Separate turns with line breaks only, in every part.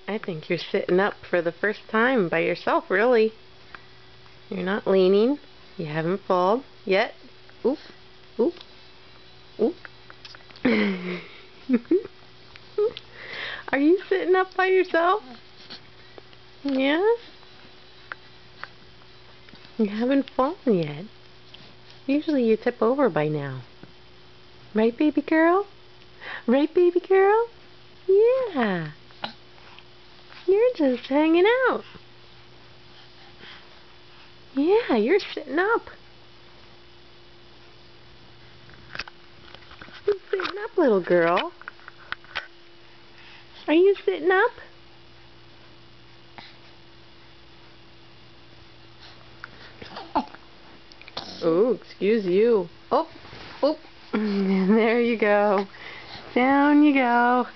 I think you're sitting up for the first time by yourself, really. You're not leaning. You haven't fallen yet. Oop, oop, oop. Are you sitting up by yourself? Yeah? You haven't fallen yet. Usually you tip over by now. Right, baby girl? Right, baby girl? Yeah. You're just hanging out. Yeah, you're sitting up. You're sitting up, little girl. Are you sitting up? Oh, excuse you. Oh, oh. There you go. Down you go.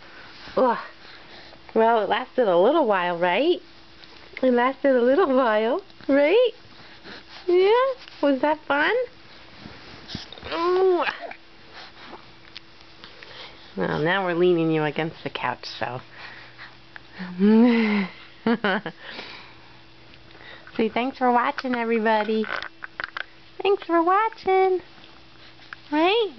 Ugh. Well, it lasted a little while, right? It lasted a little while, right? Yeah? Was that fun? Oh. Well, now we're leaning you against the couch, so. Say thanks for watching, everybody. Thanks for watching. Right?